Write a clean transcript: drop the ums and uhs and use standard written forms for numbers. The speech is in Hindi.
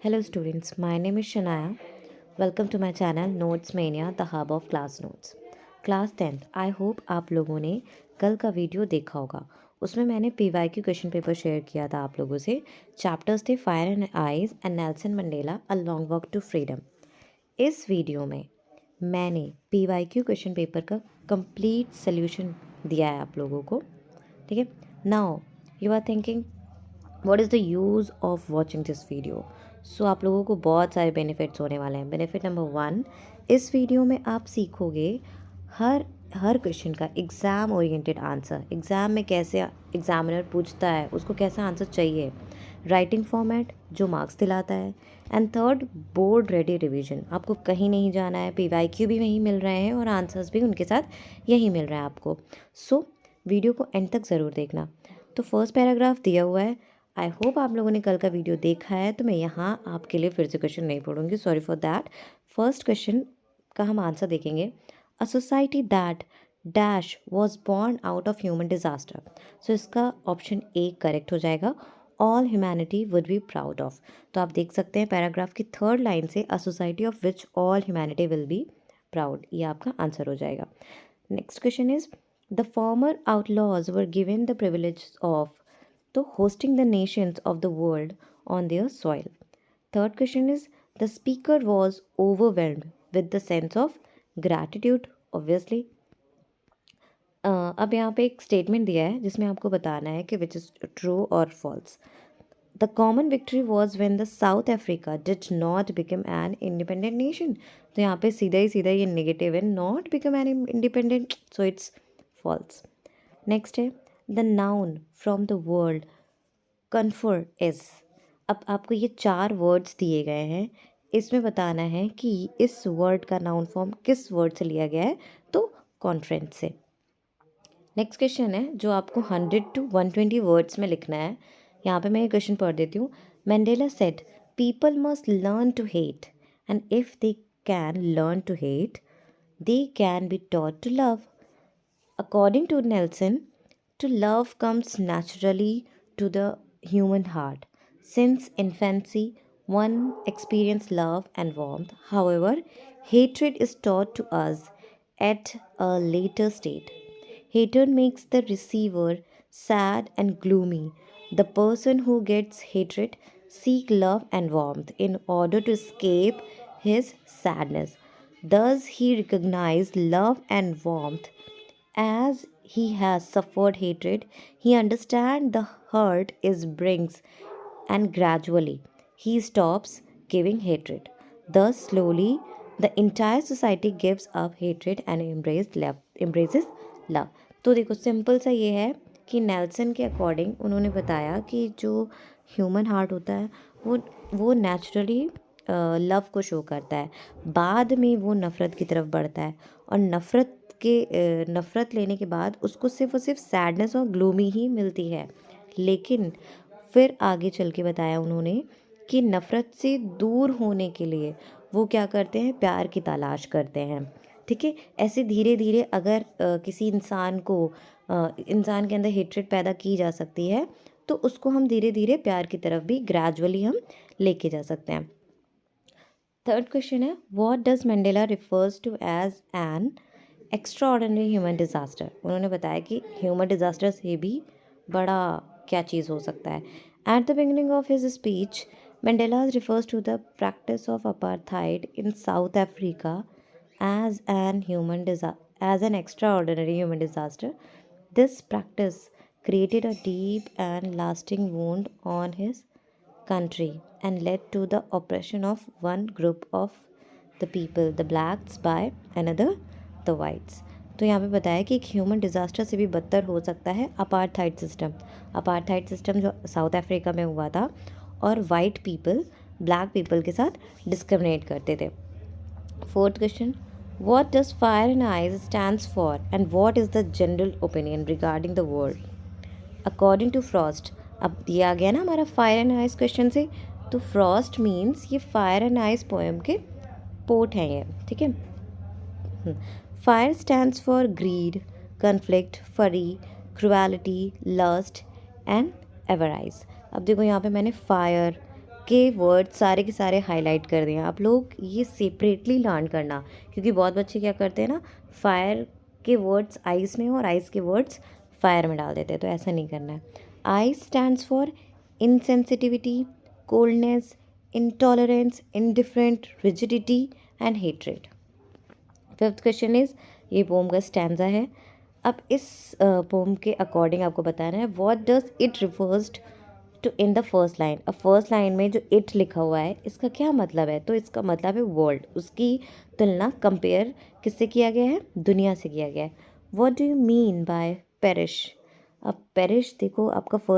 Hello students, my name is Shanaya. Welcome to my channel Notes Mania, the hub of class notes. Class 10th, I hope आप लोगों ने कल का वीडियो देखा होगा। उसमें मैंने PYQ क्वेश्चन पेपर शेयर किया था आप लोगों से। चैप्टर्स थे fire and eyes and Nelson Mandela a long walk to freedom. इस वीडियो में मैंने PYQ क्वेश्चन पेपर का कंप्लीट सोल्यूशन दिया है आप लोगों को। ठीक है, now you are thinking what is the use of watching this video. So आप लोगों को बहुत सारे बेनिफिट्स होने वाले हैं। बेनिफिट नंबर 1, इस वीडियो में आप सीखोगे हर हर क्वेश्चन का एग्ज़ाम ओरिएंटेड आंसर। एग्ज़ाम में कैसे एग्जामिनर पूछता है उसको कैसा आंसर चाहिए, राइटिंग फॉर्मेट जो मार्क्स दिलाता है, and third board ready revision. आपको कहीं नहीं जाना है, PYQ भी वहीं मिल रहे हैं और आंसर्स भी उनके साथ यही मिल रहा है आपको। सो वीडियो को एंड तक ज़रूर देखना। तो फर्स्ट पैराग्राफ दिया हुआ है। आई होप आप लोगों ने कल का वीडियो देखा है, तो मैं यहाँ आपके लिए फिर से क्वेश्चन नहीं पढ़ूंगी, sorry for that. First question का हम आंसर देखेंगे। A society that dash was born out of human disaster. So इसका ऑप्शन ए करेक्ट हो जाएगा, all humanity would be proud of. तो आप देख सकते हैं पैराग्राफ की थर्ड लाइन से, a society of which all humanity will be proud, ये आपका आंसर हो जाएगा। Next question is, the former outlaws were given the privilege of, तो hosting the nations of the world on their soil. Third question is, the speaker was overwhelmed with the sense of gratitude, obviously. अब यहाँ पे एक स्टेटमेंट दिया है जिसमें आपको बताना है कि विच इज़ ट्रू और false. The common victory was when the South Africa did not become an independent nation. तो यहाँ पे सीधा ये नेगेटिव है, not become an independent, so it's false. Next है, the noun from the world confer is. अब आपको ये 4 वर्ड्स दिए गए हैं, इसमें बताना है कि इस वर्ड का नाउन फॉर्म किस वर्ड से लिया गया है, तो कॉन्फ्रेंस से। नेक्स्ट क्वेश्चन है जो आपको 100 to 120 वर्ड्स में लिखना है। यहाँ पे मैं ये क्वेश्चन पढ़ देती हूँ। Mandela said, people must learn to hate, and if they can learn to hate, they can be taught to love. According to Nelson, to love comes naturally to the human heart. Since infancy, one experiences love and warmth. However, hatred is taught to us at a later state. Hatred makes the receiver sad and gloomy. The person who gets hatred seeks love and warmth in order to escape his sadness. Thus, he recognizes love and warmth as he has suffered hatred. He understands the hurt is brings, and gradually he stops giving hatred. Thus, slowly, the entire society gives up hatred and embraces love. तो देखो सिंपल सा ये है कि नेल्सन के अकॉर्डिंग उन्होंने बताया कि जो ह्यूमन हार्ट होता है वो नेचुरली लव को शो करता है, बाद में वो नफ़रत की तरफ बढ़ता है, और नफ़रत लेने के बाद उसको सिर्फ और सिर्फ सैडनेस और ग्लूमी ही मिलती है। लेकिन फिर आगे चल के बताया उन्होंने कि नफ़रत से दूर होने के लिए वो क्या करते हैं, प्यार की तलाश करते हैं। ठीक है, ऐसे धीरे धीरे अगर किसी इंसान के अंदर हेट्रेड पैदा की जा सकती है, तो उसको हम धीरे धीरे प्यार की तरफ भी ग्रेजुअली हम लेके जा सकते हैं। थर्ड क्वेश्चन है, what does Mandela refers to as an extraordinary human disaster. उन्होंने बताया कि ह्यूमन डिज़ास्टर से भी बड़ा क्या चीज़ हो सकता है। At the beginning of his speech, Mandela refers to the practice of apartheid in South Africa as an extraordinary human disaster. This practice created a deep and lasting wound on his country and led to the oppression of one group of the people, the blacks, by another, the whites. तो यहाँ पे बताया कि एक ह्यूमन डिज़ास्टर से भी बदतर हो सकता है अपार्थाइड सिस्टम जो साउथ अफ्रीका में हुआ था, और वाइट पीपल ब्लैक पीपल के साथ डिस्क्रिमिनेट करते थे। Fourth question, what does fire and ice stands for and what is the general opinion regarding the world? According to Frost, अब दिया गया ना हमारा फायर एंड आइस क्वेश्चन से, तो फ्रॉस्ट मीन्स ये फायर एंड आइस पोएम के पोट हैं ये। ठीक है, fire stands for greed, conflict, fury, cruelty, lust and avarice. अब देखो यहाँ पे मैंने फायर, के वर्ड सारे के सारे हाईलाइट कर दिए। आप लोग ये सेपरेटली लर्न करना, क्योंकि बहुत बच्चे क्या करते हैं ना, फायर के वर्ड्स आइस में और आइस के वर्ड्स फायर में डाल देते हैं, तो ऐसा नहीं करना है। Ice stands for insensitivity, coldness, intolerance, indifferent, rigidity and hatred. Fifth question is, ये पोम का स्टैंजा है। अब इस पोम के अकॉर्डिंग आपको बताना है what does it refers to in the first line. अब फर्स्ट लाइन में जो इट लिखा हुआ है इसका क्या मतलब है, तो इसका मतलब है वर्ल्ड। उसकी तुलना कंपेयर किससे किया गया है, दुनिया से किया गया है। What do you mean by perish. अब पेरिश देखो, आपका फर्स्ट